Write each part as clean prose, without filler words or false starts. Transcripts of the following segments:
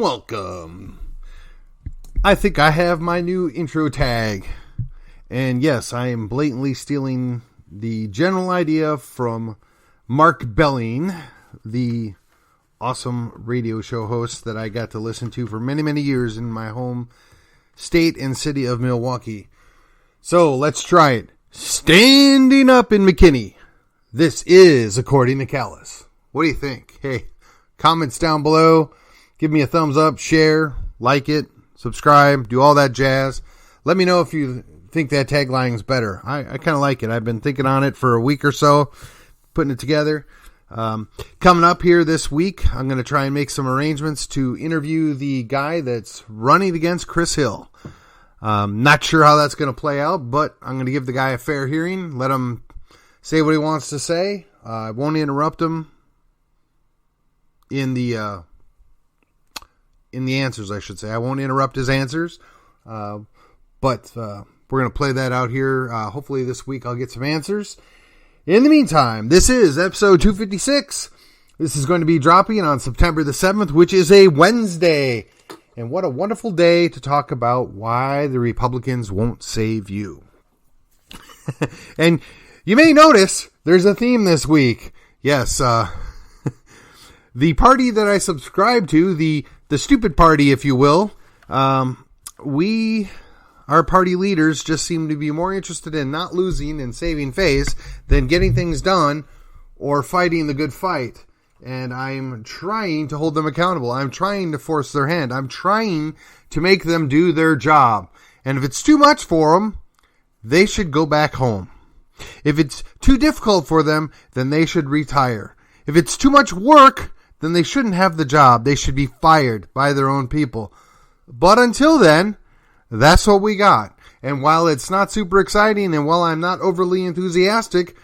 Welcome. I think I have my new intro tag. And yes, I am blatantly stealing the general idea from Mark Belling, the awesome radio show host that I got to listen to for many, many years in my home state and city of Milwaukee. So let's try it. Standing up in McKinney. This is According to Callus. What do you think? Hey, comments down below. Give me a thumbs up, share, like it, subscribe, do all that jazz. Let me know if you think that tagline is better. I kind of like it. I've been thinking on it for a week or so, putting it together. Coming up here this week, I'm going to try and make some arrangements to interview the guy that's running against Chris Hill. Not sure how that's going to play out, but I'm going to give the guy a fair hearing, let him say what he wants to say. I won't interrupt him in the answers, I should say. I won't interrupt his answers, but we're going to play that out here. Hopefully this week I'll get some answers. In the meantime, this is episode 256. This is going to be dropping on September the 7th, which is a Wednesday. And what a wonderful day to talk about why the Republicans won't save you. And you may notice there's a theme this week. Yes, the party that I subscribe to, the stupid party, if you will, our party leaders just seem to be more interested in not losing and saving face than getting things done or fighting the good fight. And I'm trying to hold them accountable. I'm trying to force their hand. I'm trying to make them do their job. And if it's too much for them, they should go back home. If it's too difficult for them, then they should retire. If it's too much work, then they shouldn't have the job. They should be fired by their own people. But until then, that's what we got. And while it's not super exciting and while I'm not overly enthusiastic,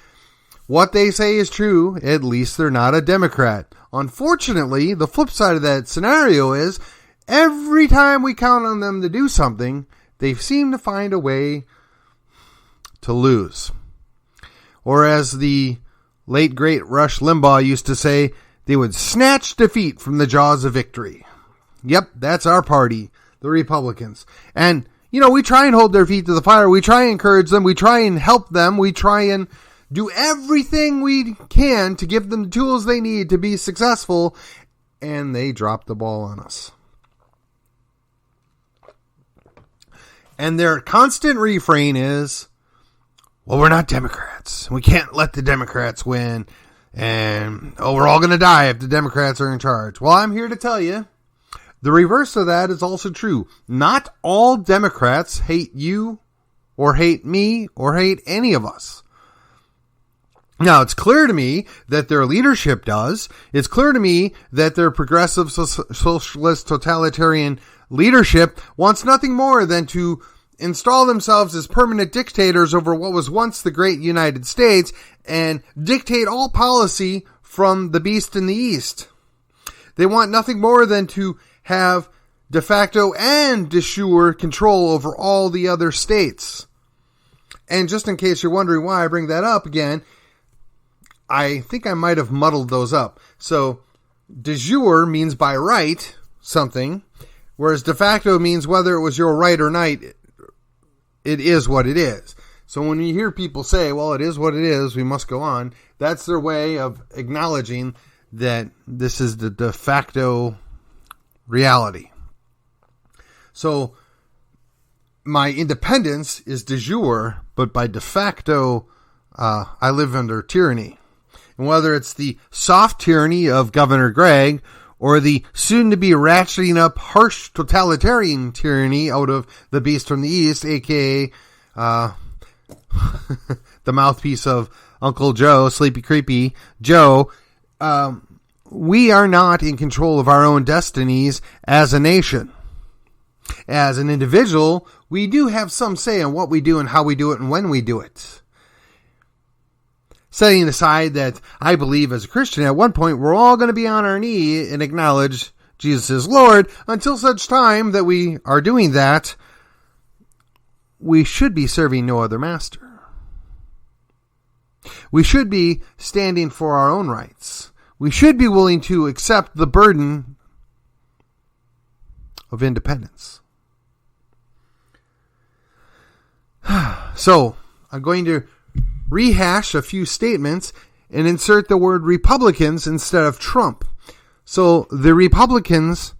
what they say is true. At least they're not a Democrat. Unfortunately, the flip side of that scenario is every time we count on them to do something, they seem to find a way to lose. Or as the late great Rush Limbaugh used to say, they would snatch defeat from the jaws of victory. Yep, that's our party, the Republicans. And, we try and hold their feet to the fire. We try and encourage them. We try and help them. We try and do everything we can to give them the tools they need to be successful. And they drop the ball on us. And their constant refrain is, well, we're not Democrats. We can't let the Democrats win. And, we're all going to die if the Democrats are in charge. Well, I'm here to tell you, the reverse of that is also true. Not all Democrats hate you, or hate me, or hate any of us. Now, it's clear to me that their leadership does. It's clear to me that their progressive socialist totalitarian leadership wants nothing more than to install themselves as permanent dictators over what was once the great United States and dictate all policy from the beast in the east. They want nothing more than to have de facto and de jure control over all the other states. And just in case you're wondering why I bring that up again, I think I might have muddled those up. So de jure means by right something, whereas de facto means whether it was your right or not, it is what it is. So when you hear people say, well, it is what it is, we must go on, that's their way of acknowledging that this is the de facto reality. So my independence is de jure, but by de facto, I live under tyranny. And whether it's the soft tyranny of Governor Gregg or the soon-to-be ratcheting up harsh totalitarian tyranny out of the beast from the east, a.k.a. the mouthpiece of Uncle Joe, Sleepy Creepy Joe, we are not in control of our own destinies as a nation. As an individual, we do have some say in what we do and how we do it and when we do it. Setting aside that I believe as a Christian at one point we're all going to be on our knee and acknowledge Jesus is Lord. Until such time that we are doing that, we should be serving no other master. We should be standing for our own rights. We should be willing to accept the burden of independence. So, I'm going to rehash a few statements and insert the word Republicans instead of Trump. So, the Republicans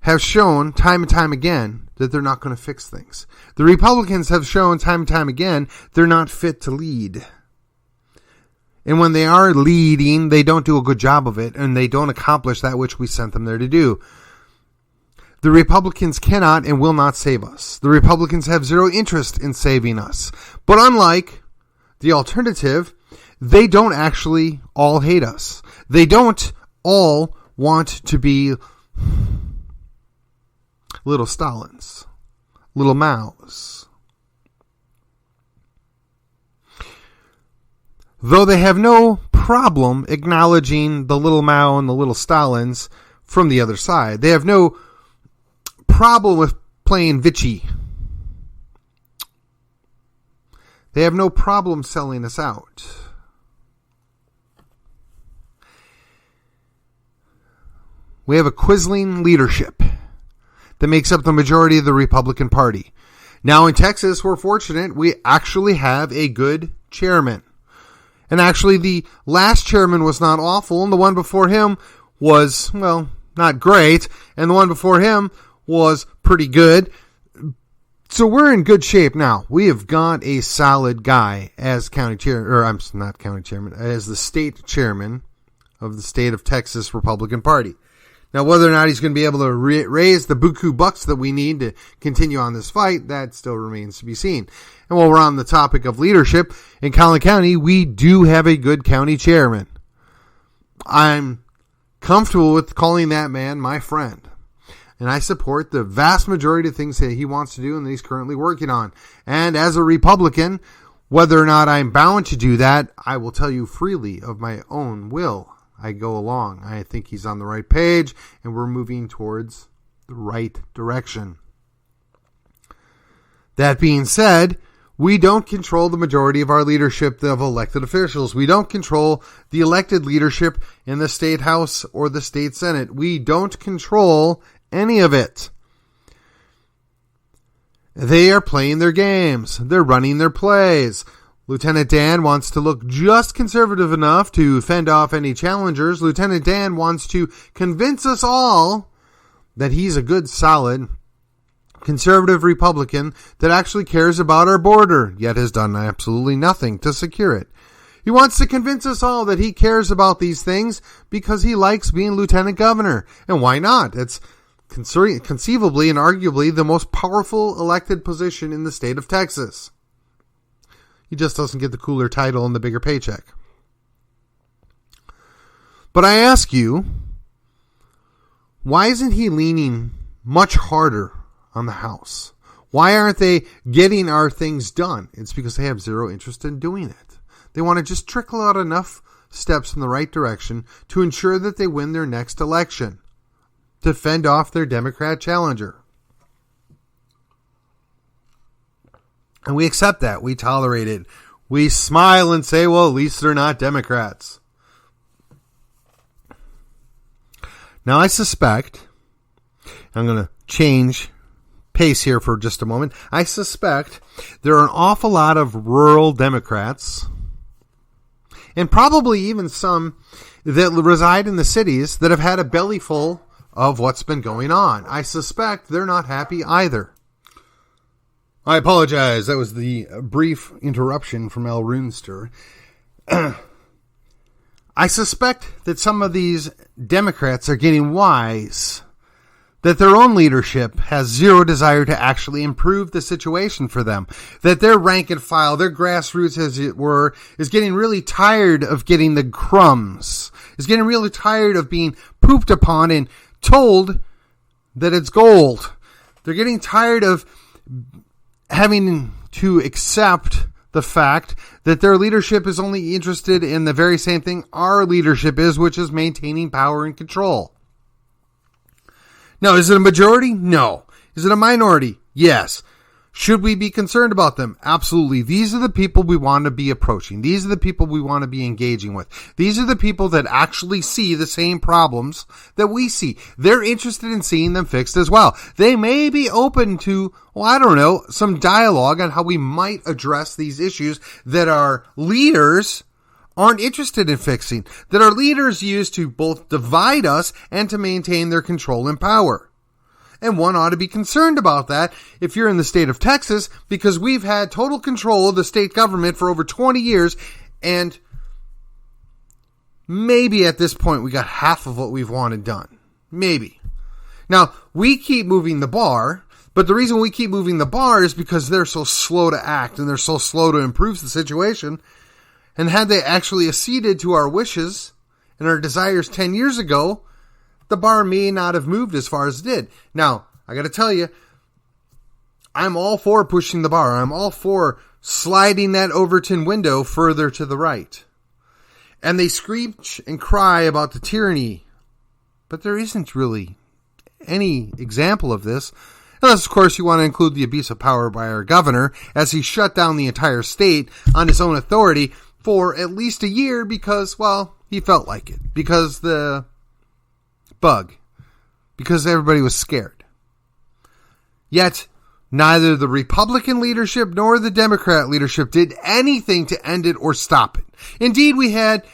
have shown time and time again that they're not going to fix things. The Republicans have shown time and time again they're not fit to lead. And when they are leading, they don't do a good job of it, and they don't accomplish that which we sent them there to do. The Republicans cannot and will not save us. The Republicans have zero interest in saving us. But unlike the alternative, they don't actually all hate us. They don't all want to be little Stalins, little Maos. Though they have no problem acknowledging the little Mao and the little Stalins from the other side. They have no problem with playing Vichy. They have no problem selling us out. We have a quisling leadership that makes up the majority of the Republican Party. Now in Texas, we're fortunate. We actually have a good chairman. And actually, the last chairman was not awful, and the one before him was, well, not great, and the one before him was pretty good. So we're in good shape now. We have got a solid guy as county chair, or I'm not county chairman, as the state chairman of the state of Texas Republican Party. Now, whether or not he's going to be able to raise the buku bucks that we need to continue on this fight, that still remains to be seen. And while we're on the topic of leadership, in Collin County, we do have a good county chairman. I'm comfortable with calling that man my friend. And I support the vast majority of things that he wants to do and that he's currently working on. And as a Republican, whether or not I'm bound to do that, I will tell you freely of my own will. I go along. I think he's on the right page, and we're moving towards the right direction. That being said, we don't control the majority of our leadership of elected officials. We don't control the elected leadership in the state house or the state senate. We don't control any of it. They are playing their games. They're running their plays. Lieutenant Dan wants to look just conservative enough to fend off any challengers. Lieutenant Dan wants to convince us all that he's a good, solid, conservative Republican that actually cares about our border, yet has done absolutely nothing to secure it. He wants to convince us all that he cares about these things because he likes being lieutenant governor. And why not? It's conceivably and arguably the most powerful elected position in the state of Texas. He just doesn't get the cooler title and the bigger paycheck. But I ask you, why isn't he leaning much harder on the House? Why aren't they getting our things done? It's because they have zero interest in doing it. They want to just trickle out enough steps in the right direction to ensure that they win their next election, to fend off their Democrat challenger. And we accept that. We tolerate it. We smile and say, well, at least they're not Democrats. Now, I suspect, I'm going to change pace here for just a moment. I suspect there are an awful lot of rural Democrats, and probably even some that reside in the cities that have had a bellyful of what's been going on. I suspect they're not happy either. I apologize. That was the brief interruption from Al Runster. I suspect that some of these Democrats are getting wise, that their own leadership has zero desire to actually improve the situation for them, that their rank and file, their grassroots, as it were, is getting really tired of getting the crumbs, is getting really tired of being pooped upon and told that it's gold. They're getting tired of having to accept the fact that their leadership is only interested in the very same thing our leadership is, which is maintaining power and control. Now, is it a majority? No. Is it a minority? Yes. Should we be concerned about them? Absolutely. These are the people we want to be approaching. These are the people we want to be engaging with. These are the people that actually see the same problems that we see. They're interested in seeing them fixed as well. They may be open to, some dialogue on how we might address these issues that our leaders aren't interested in fixing, that our leaders use to both divide us and to maintain their control and power. And one ought to be concerned about that if you're in the state of Texas, because we've had total control of the state government for over 20 years, and maybe at this point we got half of what we've wanted done. Maybe. Now, we keep moving the bar, but the reason we keep moving the bar is because they're so slow to act and they're so slow to improve the situation. And had they actually acceded to our wishes and our desires 10 years ago, the bar may not have moved as far as it did. Now, I got to tell you, I'm all for pushing the bar. I'm all for sliding that Overton window further to the right. And they screech and cry about the tyranny, but there isn't really any example of this. Unless, of course, you want to include the abuse of power by our governor, as he shut down the entire state on his own authority for at least a year because, well, he felt like it. Because everybody was scared. Yet, neither the Republican leadership nor the Democrat leadership did anything to end it or stop it. Indeed, we had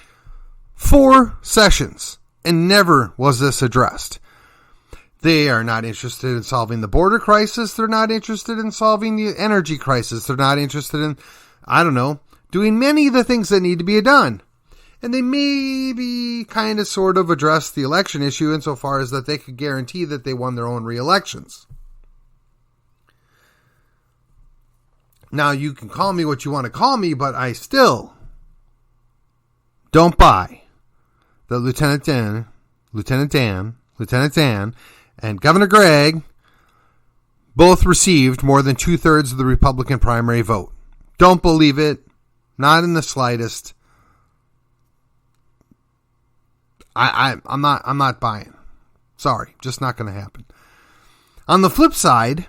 4 sessions, and never was this addressed. They are not interested in solving the border crisis. They're not interested in solving the energy crisis. They're not interested in, doing many of the things that need to be done. And they maybe kind of sort of address the election issue insofar as that they could guarantee that they won their own re-elections. Now, you can call me what you want to call me, but I still don't buy that Lieutenant Dan, and Governor Gregg both received more than 2/3 of the Republican primary vote. Don't believe it. Not in the slightest. I'm not buying. Sorry, just not going to happen. On the flip side,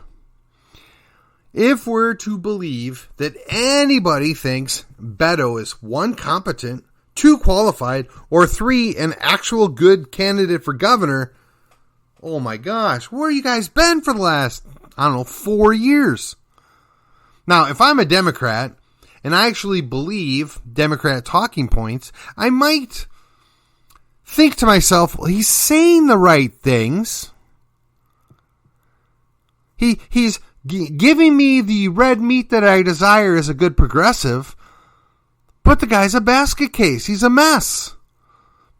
if we're to believe that anybody thinks Beto is 1, competent, 2, qualified, or 3, an actual good candidate for governor, oh my gosh, where you guys been for the last, 4 years? Now, if I'm a Democrat and I actually believe Democrat talking points, I might think to myself, well, he's saying the right things. He's giving me the red meat that I desire as a good progressive, but the guy's a basket case. He's a mess.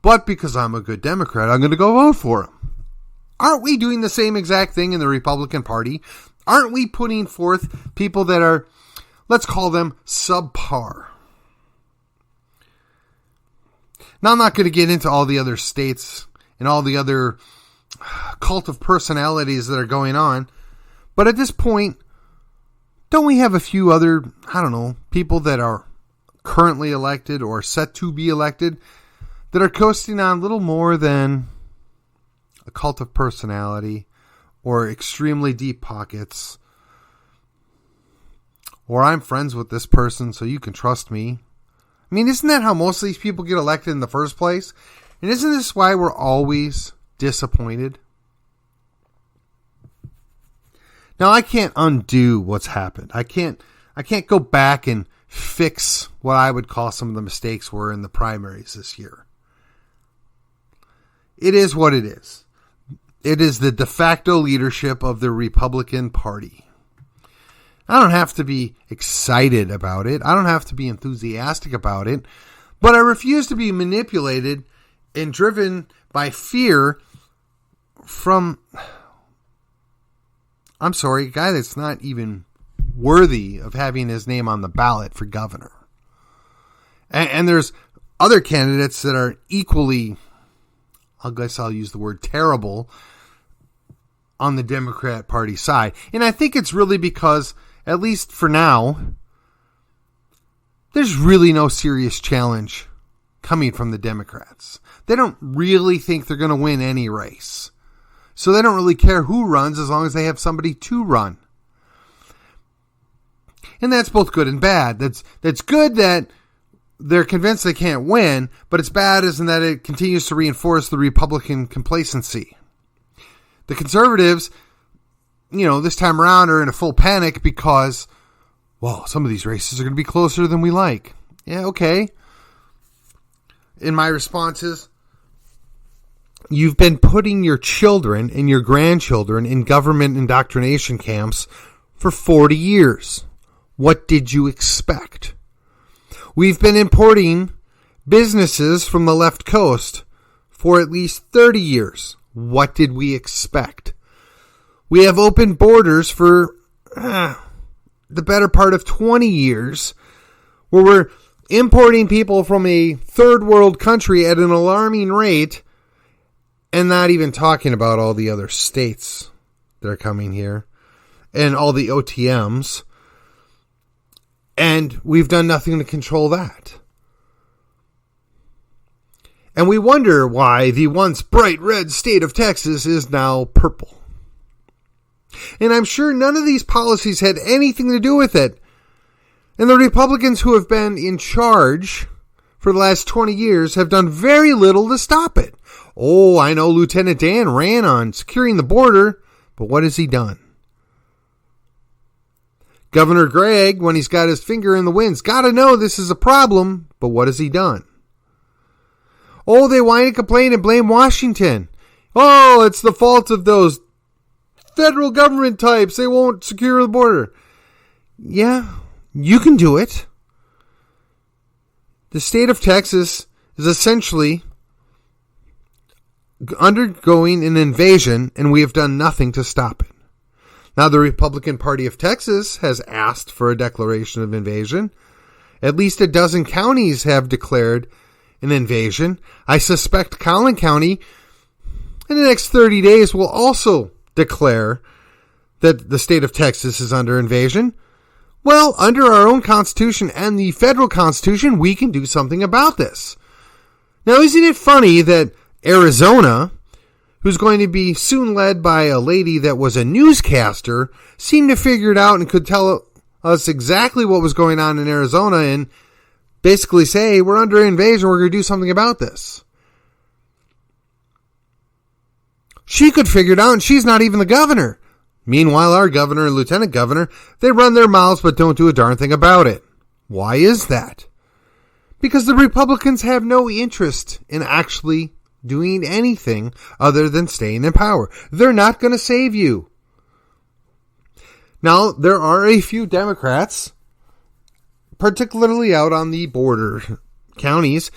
But because I'm a good Democrat, I'm going to go vote for him. Aren't we doing the same exact thing in the Republican Party? Aren't we putting forth people that are, let's call them subpar? Now, I'm not going to get into all the other states and all the other cult of personalities that are going on. But at this point, don't we have a few other, people that are currently elected or set to be elected that are coasting on little more than a cult of personality or extremely deep pockets? Or I'm friends with this person, so you can trust me. I mean, isn't that how most of these people get elected in the first place? And isn't this why we're always disappointed? Now, I can't undo what's happened. I can't go back and fix what I would call some of the mistakes were in the primaries this year. It is what it is. It is the de facto leadership of the Republican Party. I don't have to be excited about it. I don't have to be enthusiastic about it. But I refuse to be manipulated and driven by fear from, a guy that's not even worthy of having his name on the ballot for governor. And there's other candidates that are equally, I guess I'll use the word terrible, on the Democrat Party side. And I think it's really because, at least for now, there's really no serious challenge coming from the Democrats. They don't really think they're going to win any race. So they don't really care who runs as long as they have somebody to run. And that's both good and bad. That's good that they're convinced they can't win, but it's bad in that it continues to reinforce the Republican complacency. The conservatives, this time around are in a full panic because, well, some of these races are going to be closer than we like. Yeah, okay. In my responses, you've been putting your children and your grandchildren in government indoctrination camps for 40 years. What did you expect? We've been importing businesses from the left coast for at least 30 years. What did we expect? We have open borders for the better part of 20 years, where we're importing people from a third world country at an alarming rate, and not even talking about all the other states that are coming here and all the OTMs. And we've done nothing to control that. And we wonder why the once bright red state of Texas is now purple. And I'm sure none of these policies had anything to do with it. And the Republicans who have been in charge for the last 20 years have done very little to stop it. Oh, I know Lieutenant Dan ran on securing the border, but what has he done? Governor Greg, when he's got his finger in the wind's got to know this is a problem, but what has he done? Oh, they whine and complain and blame Washington. Oh, it's the fault of those federal government types. They won't secure the border. Yeah, you can do it. The state of Texas is essentially undergoing an invasion, and we have done nothing to stop it. Now, the Republican Party of Texas has asked for a declaration of invasion. At least a dozen counties have declared an invasion. I suspect Collin County in the next 30 days will also declare that the state of Texas is under invasion. Well, under our own Constitution and the federal Constitution, we can do something about this. Now, isn't it funny that Arizona, who's going to be soon led by a lady that was a newscaster, seemed to figure it out and could tell us exactly what was going on in Arizona and basically say, we're under invasion, we're going to do something about this. She could figure it out, and she's not even the governor. Meanwhile, our governor and lieutenant governor, they run their mouths but don't do a darn thing about it. Why is that? Because the Republicans have no interest in actually doing anything other than staying in power. They're not going to save you. Now, there are a few Democrats, particularly out on the border counties,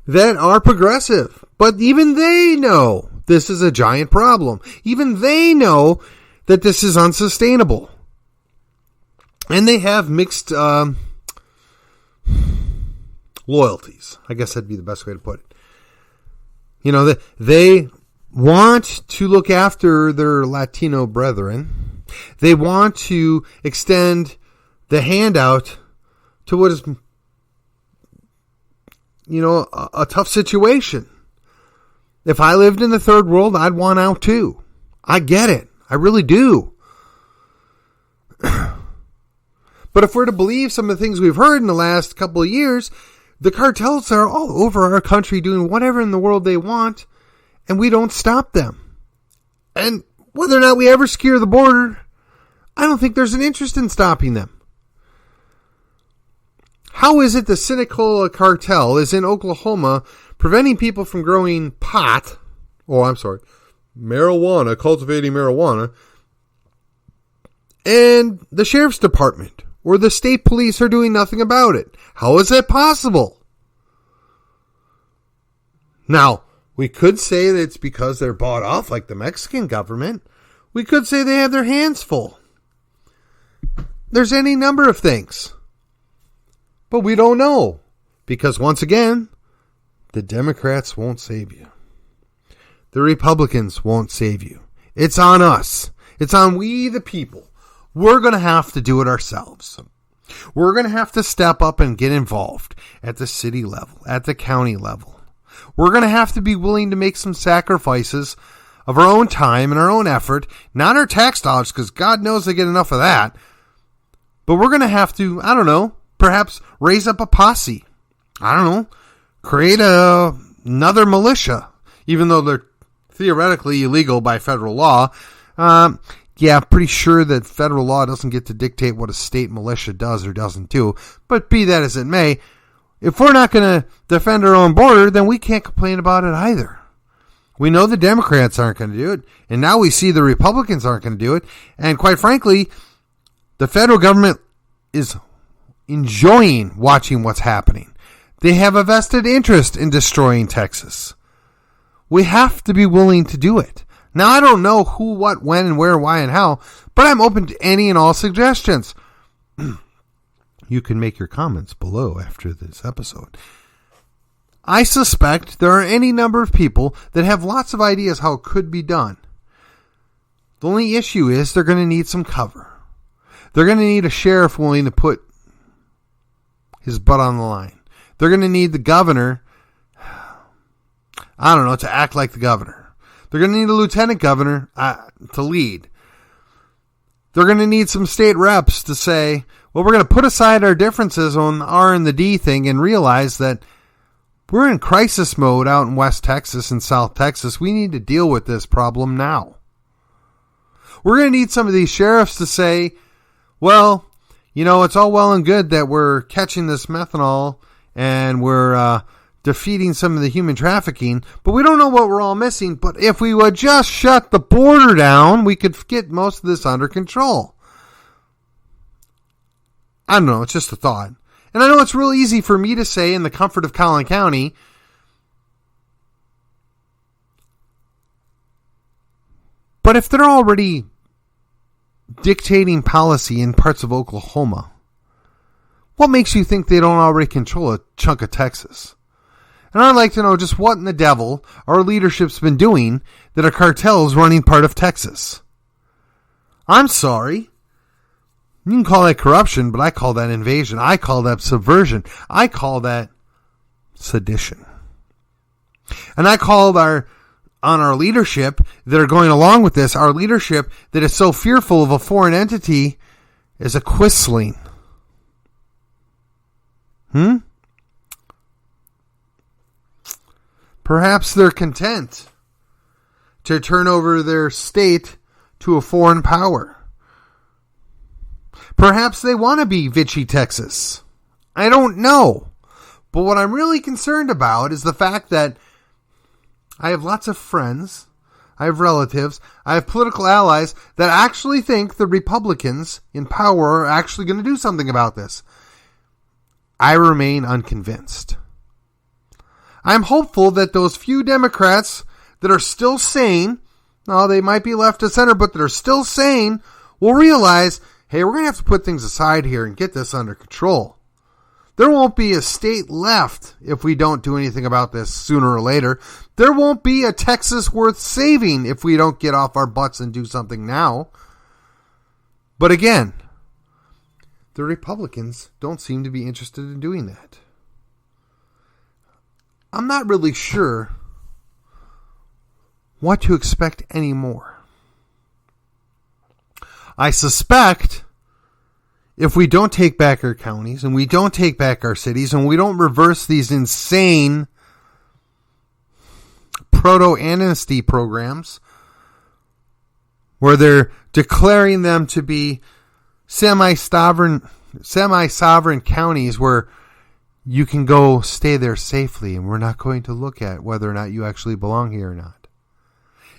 that are progressive. But even they know this is a giant problem. Even they know that this is unsustainable. And they have mixed loyalties. I guess that'd be the best way to put it. They want to look after their Latino brethren. They want to extend the handout to what is, a tough situation. If I lived in the third world, I'd want out too. I get it. I really do. But if we're to believe some of the things we've heard in the last couple of years, the cartels are all over our country doing whatever in the world they want, and we don't stop them. And whether or not we ever secure the border, I don't think there's an interest in stopping them. How is it the Senecola cartel is in Oklahoma preventing people from growing marijuana, cultivating marijuana, and the sheriff's department or the state police are doing nothing about it? How is that possible? Now, we could say that it's because they're bought off like the Mexican government. We could say they have their hands full. There's any number of things. But we don't know. Because once again, the Democrats won't save you. The Republicans won't save you. It's on us. It's on we the people. We're going to have to do it ourselves. We're going to have to step up and get involved at the city level, at the county level. We're going to have to be willing to make some sacrifices of our own time and our own effort, not our tax dollars, because God knows they get enough of that. But we're going to have to, I don't know, perhaps raise up a posse. I don't know, create another militia, even though they're theoretically illegal by federal law. Yeah, pretty sure that federal law doesn't get to dictate what a state militia does or doesn't do. But be that as it may, if we're not going to defend our own border, then we can't complain about it either. We know the Democrats aren't going to do it, and now we see the Republicans aren't going to do it. And quite frankly, the federal government is enjoying watching what's happening. They have a vested interest in destroying Texas. We have to be willing to do it. Now, I don't know who, what, when, and where, why, and how, but I'm open to any and all suggestions. You can make your comments below after this episode. I suspect there are any number of people that have lots of ideas how it could be done. The only issue is they're going to need some cover. They're going to need a sheriff willing to put his butt on the line. They're going to need the governor, I don't know, to act like the governor. They're going to need a lieutenant governor to lead. They're going to need some state reps to say, well, we're going to put aside our differences on the R and the D thing and realize that we're in crisis mode out in West Texas and South Texas. We need to deal with this problem now. We're going to need some of these sheriffs to say, well, you know, it's all well and good that we're catching this methanol and we're defeating some of the human trafficking, but we don't know what we're all missing. But if we would just shut the border down, we could get most of this under control. I don't know. It's just a thought. And I know it's real easy for me to say in the comfort of Collin County, but if they're already dictating policy in parts of Oklahoma, what makes you think they don't already control a chunk of Texas? And I'd like to know just what in the devil our leadership's been doing that a cartel is running part of Texas. I'm sorry. You can call that corruption, but I call that invasion. I call that subversion. I call that sedition. And I called on our leadership that are going along with this, our leadership that is so fearful of a foreign entity as a quisling. Perhaps they're content to turn over their state to a foreign power. Perhaps they want to be Vichy, Texas. I don't know. But what I'm really concerned about is the fact that I have lots of friends, I have relatives, I have political allies that actually think the Republicans in power are actually going to do something about this. I remain unconvinced. I'm hopeful that those few Democrats that are still sane, now they might be left of center, but that are still sane, will realize, hey, we're going to have to put things aside here and get this under control. There won't be a state left if we don't do anything about this sooner or later. There won't be a Texas worth saving if we don't get off our butts and do something now. But again, the Republicans don't seem to be interested in doing that. I'm not really sure what to expect anymore. I suspect if we don't take back our counties and we don't take back our cities and we don't reverse these insane proto-amnesty programs where they're declaring them to be semi-sovereign counties where you can go stay there safely and we're not going to look at whether or not you actually belong here or not.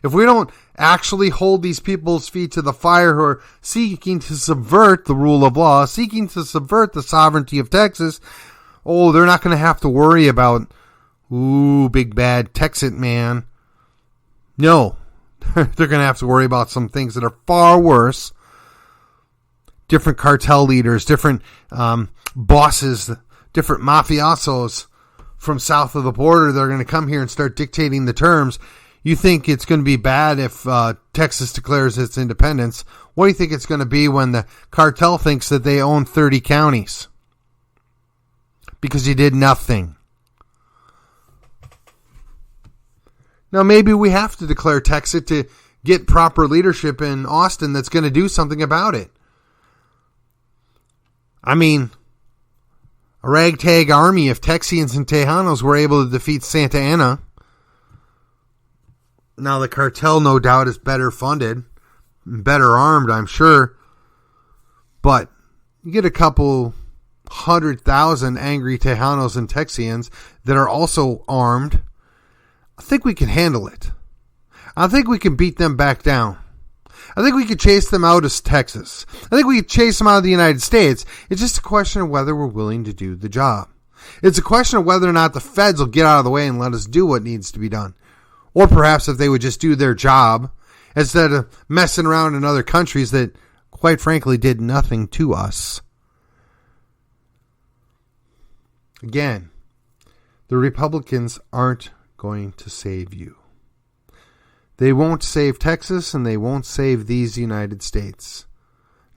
If we don't actually hold these people's feet to the fire who are seeking to subvert the rule of law, seeking to subvert the sovereignty of Texas, they're not going to have to worry about, big bad Texit man. No, they're going to have to worry about some things that are far worse. Different cartel leaders, different bosses, different mafiosos from south of the border. They're going to come here and start dictating the terms. You think it's going to be bad if Texas declares its independence. What do you think it's going to be when the cartel thinks that they own 30 counties? Because you did nothing. Now maybe we have to declare Texas to get proper leadership in Austin that's going to do something about it. I mean, a ragtag army of Texians and Tejanos were able to defeat Santa Anna. Now the cartel, no doubt, is better funded, better armed, I'm sure. But you get a couple 100,000 angry Tejanos and Texians that are also armed. I think we can handle it. I think we can beat them back down. I think we could chase them out of Texas. I think we could chase them out of the United States. It's just a question of whether we're willing to do the job. It's a question of whether or not the feds will get out of the way and let us do what needs to be done. Or perhaps if they would just do their job instead of messing around in other countries that, quite frankly, did nothing to us. Again, the Republicans aren't going to save you. They won't save Texas, and they won't save these United States.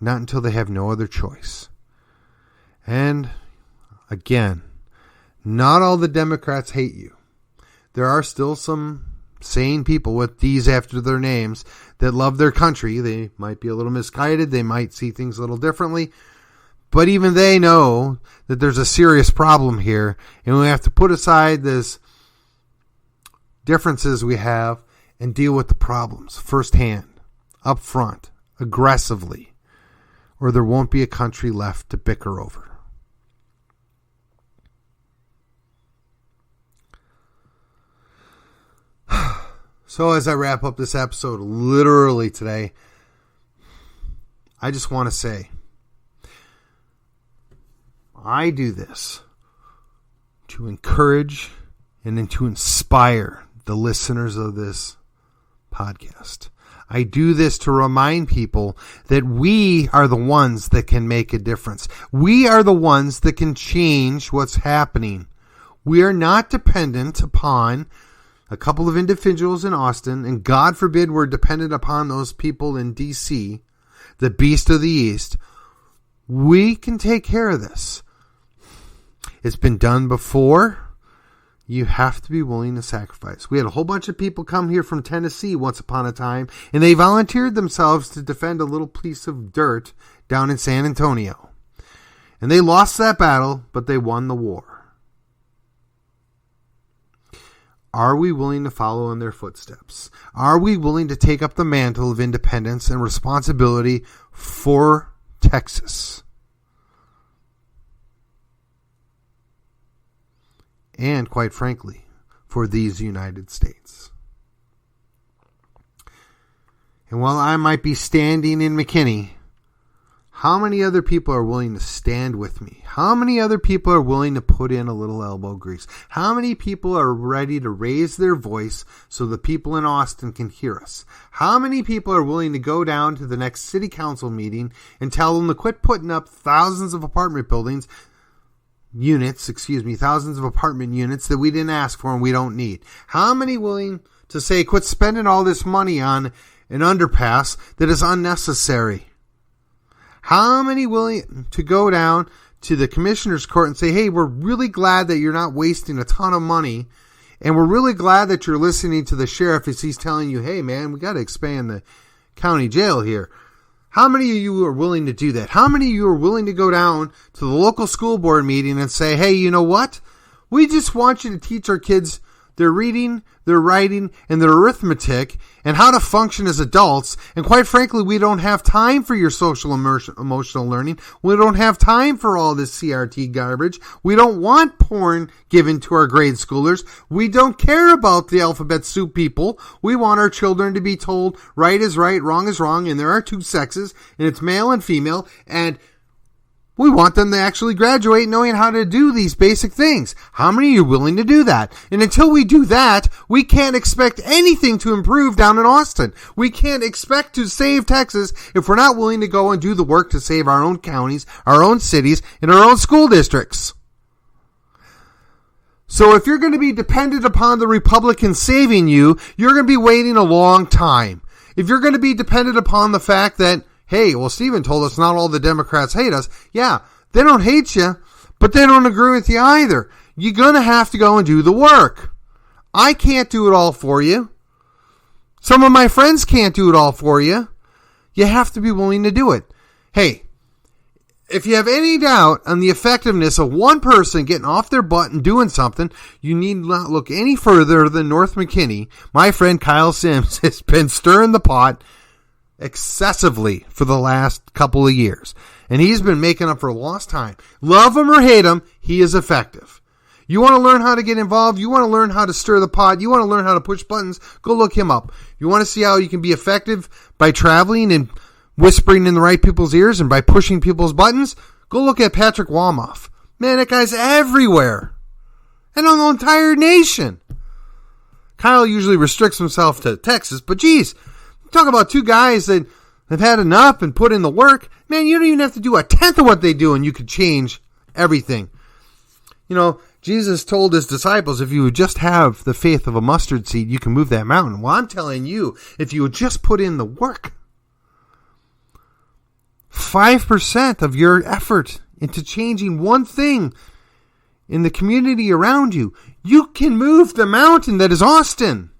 Not until they have no other choice. And, again, not all the Democrats hate you. There are still some sane people with D's after their names that love their country. They might be a little misguided. They might see things a little differently. But even they know that there's a serious problem here, and we have to put aside this differences we have and deal with the problems firsthand, up front, aggressively, or there won't be a country left to bicker over. So as I wrap up this episode literally today, I just want to say, I do this to encourage and to inspire the listeners of this podcast. I do this to remind people that we are the ones that can make a difference. We are the ones that can change what's happening. We are not dependent upon a couple of individuals in Austin, and God forbid we're dependent upon those people in D.C., the beast of the East. We can take care of this. It's been done before. You have to be willing to sacrifice. We had a whole bunch of people come here from Tennessee once upon a time, and they volunteered themselves to defend a little piece of dirt down in San Antonio. And they lost that battle, but they won the war. Are we willing to follow in their footsteps? Are we willing to take up the mantle of independence and responsibility for Texas? And, quite frankly, for these United States. And while I might be standing in McKinney, how many other people are willing to stand with me? How many other people are willing to put in a little elbow grease? How many people are ready to raise their voice so the people in Austin can hear us? How many people are willing to go down to the next city council meeting and tell them to quit putting up thousands of apartment thousands of apartment units that we didn't ask for and we don't need? How many willing to say, quit spending all this money on an underpass that is unnecessary? How many willing to go down to the commissioner's court and say, hey, we're really glad that you're not wasting a ton of money, and we're really glad that you're listening to the sheriff as he's telling you, hey, man, we got to expand the county jail here. How many of you are willing to do that? How many of you are willing to go down to the local school board meeting and say, hey, you know what? We just want you to teach our kids their reading, their writing, and their arithmetic, and how to function as adults. And quite frankly, we don't have time for your social emotional learning. We don't have time for all this CRT garbage. We don't want porn given to our grade schoolers. We don't care about the alphabet soup people. We want our children to be told right is right, wrong is wrong, and there are two sexes, and it's male and female, and we want them to actually graduate knowing how to do these basic things. How many of you are willing to do that? And until we do that, we can't expect anything to improve down in Austin. We can't expect to save Texas if we're not willing to go and do the work to save our own counties, our own cities, and our own school districts. So if you're going to be dependent upon the Republicans saving you, you're going to be waiting a long time. If you're going to be dependent upon the fact that, hey, well, Stephen told us not all the Democrats hate us. Yeah, they don't hate you, but they don't agree with you either. You're going to have to go and do the work. I can't do it all for you. Some of my friends can't do it all for you. You have to be willing to do it. Hey, if you have any doubt on the effectiveness of one person getting off their butt and doing something, you need not look any further than North McKinney. My friend Kyle Sims has been stirring the pot excessively for the last couple of years. And he's been making up for lost time. Love him or hate him, he is effective. You want to learn how to get involved? You want to learn how to stir the pot? You want to learn how to push buttons? Go look him up. You want to see how you can be effective by traveling and whispering in the right people's ears and by pushing people's buttons? Go look at Patrick Walmoff. Man, that guy's everywhere. And on the entire nation. Kyle usually restricts himself to Texas, but geez, talk about two guys that have had enough and put in the work. Man, you don't even have to do a tenth of what they do and you could change everything. You know, Jesus told his disciples, if you would just have the faith of a mustard seed, you can move that mountain. Well, I'm telling you, if you would just put in the work, 5% of your effort into changing one thing in the community around you, you can move the mountain that is Austin.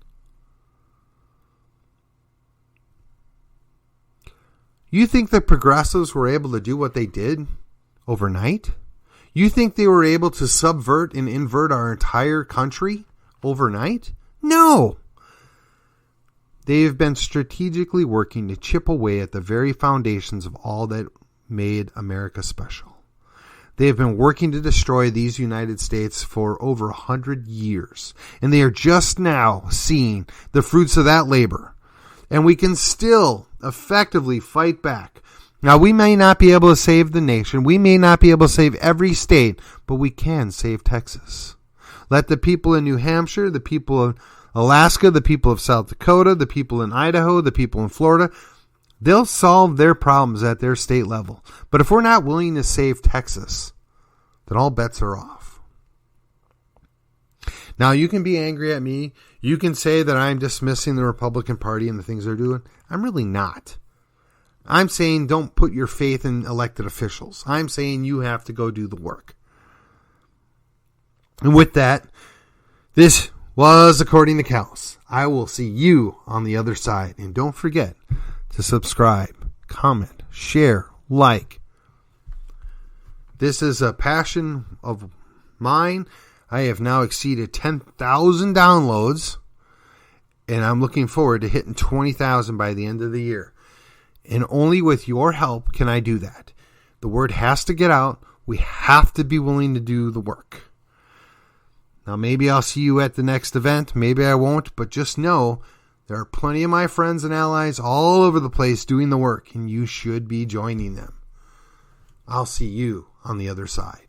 You think the progressives were able to do what they did overnight? You think they were able to subvert and invert our entire country overnight? No. They've been strategically working to chip away at the very foundations of all that made America special. They have been working to destroy these United States for over 100 years, and they are just now seeing the fruits of that labor. And we can still effectively fight back. Now, we may not be able to save the nation. We may not be able to save every state, but we can save Texas. Let the people in New Hampshire, the people of Alaska, the people of South Dakota, the people in Idaho, the people in Florida, they'll solve their problems at their state level. But if we're not willing to save Texas, then all bets are off. Now, you can be angry at me. You can say that I'm dismissing the Republican Party and the things they're doing. I'm really not. I'm saying don't put your faith in elected officials. I'm saying you have to go do the work. And with that, this was According to Callus. I will see you on the other side. And don't forget to subscribe, comment, share, like. This is a passion of mine. I have now exceeded 10,000 downloads. And I'm looking forward to hitting 20,000 by the end of the year. And only with your help can I do that. The word has to get out. We have to be willing to do the work. Now, maybe I'll see you at the next event. Maybe I won't. But just know there are plenty of my friends and allies all over the place doing the work. And you should be joining them. I'll see you on the other side.